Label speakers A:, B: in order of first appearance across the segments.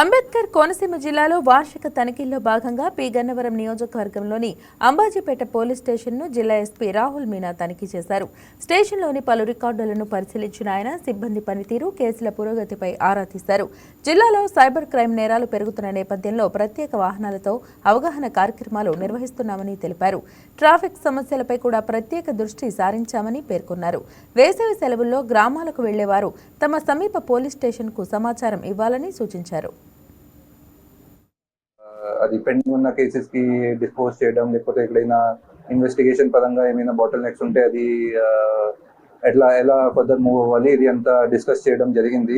A: అంబేద్కర్ కోనసీమ జిల్లాలో వార్షిక తనిఖీల్లో భాగంగా పి గన్నవరం నియోజకవర్గంలోని అంబాజీపేట పోలీస్ స్టేషన్ను జిల్లా ఎస్పీ రాహుల్ మీనా తనిఖీ చేశారు. స్టేషన్లోని పలు రికార్డులను పరిశీలించిన ఆయన సిబ్బంది పనితీరు, కేసుల పురోగతిపై ఆరా తీశారు. జిల్లాలో సైబర్ క్రైమ్ నేరాలు పెరుగుతున్న నేపథ్యంలో ప్రత్యేక వాహనాలతో అవగాహన కార్యక్రమాలు నిర్వహిస్తున్నామని తెలిపారు. ట్రాఫిక్ సమస్యలపై కూడా ప్రత్యేక దృష్టి సారించామని పేర్కొన్నారు. వేసవి సెలవుల్లో గ్రామాలకు వెళ్లేవారు తమ సమీప పోలీస్ స్టేషన్కు సమాచారం ఇవ్వాలని సూచించారు.
B: అది పెండింగ్ ఉన్న కేసెస్ కి డిస్పోజ్ చేయడం, లేకపోతే ఎక్కడైనా ఇన్వెస్టిగేషన్ పరంగా ఏమైనా బాటిల్ నెక్స్ ఉంటే అది ఎలా ఫర్దర్ మూవ్ అవ్వాలి, ఇది అంతా డిస్కస్ చేయడం జరిగింది.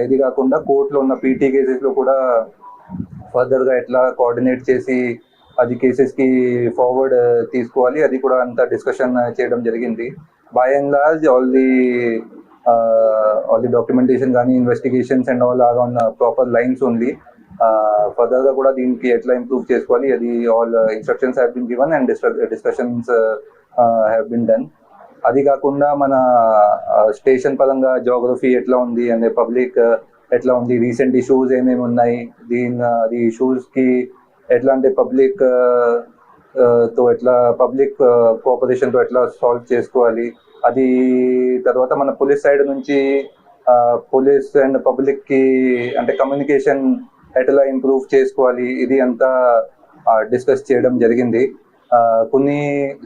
B: ఇది కాకుండా కోర్టులో ఉన్న పీటీ కేసెస్ లో కూడా ఫర్దర్ గా ఎట్లా కోఆర్డినేట్ చేసి అది కేసెస్ కి ఫార్వర్డ్ తీసుకోవాలి, అది కూడా అంతా డిస్కషన్ చేయడం జరిగింది. By and large all the documentation కానీ investigations and all are on proper lines only. Further గా కూడా దీనికి ఎట్లా ఇంప్రూవ్ చేసుకోవాలి, అది all instructions have been given and discussions have been done. అది కాకుండా మన స్టేషన్ పరంగా జోగ్రఫీ ఎట్లా ఉంది అండ్ పబ్లిక్ ఎట్లా ఉంది, రీసెంట్ ఇష్యూస్ ఏమేమి ఉన్నాయి, అది ఇష్యూస్ కి ఎట్లా అంటే పబ్లిక్ కోఆపరేషన్ తో ఎట్లా సాల్వ్ చేసుకోవాలి, అది తర్వాత మన పోలీస్ సైడ్ నుంచి పోలీస్ అండ్ పబ్లిక్ కి అంటే కమ్యూనికేషన్ ఎట్లా ఇంప్రూవ్ చేసుకోవాలి, ఇది అంతా డిస్కస్ చేయడం జరిగింది. కొన్ని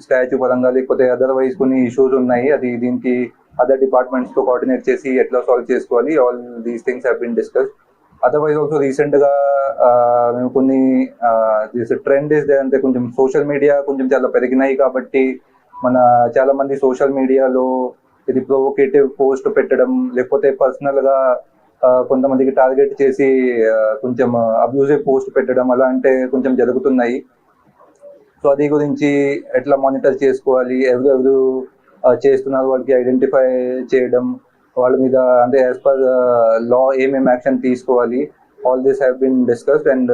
B: స్టాచ్యూ పరంగా లేకపోతే అదర్వైజ్ కొన్ని ఇష్యూస్ ఉన్నాయి, అది దీనికి అదర్ డిపార్ట్మెంట్స్ తో కోఆర్డినేట్ చేసి ఎట్లా సాల్వ్ చేసుకోవాలి, all these things have been discuss. Otherwise also recent గా మేము కొన్ని ట్రెండ్ అంటే కొంచెం సోషల్ మీడియా కొంచెం చాలా పెరిగినాయి కాబట్టి మన చాలా మంది సోషల్ మీడియాలో ఇది ప్రొవోకేటివ్ పోస్ట్ పెట్టడం, లేకపోతే పర్సనల్ గా కొంతమందికి టార్గెట్ చేసి కొంచెం అబ్యూజివ్ పోస్ట్ పెట్టడం అలా అంటే కొంచెం జరుగుతున్నాయి. సో అది గురించి ఎట్లా మానిటర్ చేసుకోవాలి, ఎవరు చేస్తున్నారు వాళ్ళకి ఐడెంటిఫై చేయడం, వాళ్ళ మీద అంటే యాజ్ పర్ లా ఏమేమి యాక్షన్ తీసుకోవాలి, all this have been discussed. And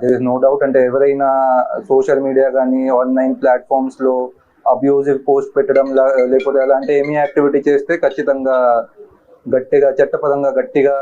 B: there is no doubt అంటే ఎవరైనా సోషల్ మీడియా కానీ ఆన్లైన్ ప్లాట్ఫామ్స్ లో అబ్యూజివ్ పోస్ట్ పెట్టడం లేకపోతే అలాంటి ఏమీ యాక్టివిటీ చేస్తే ఖచ్చితంగా చట్టపరంగా గట్టిగా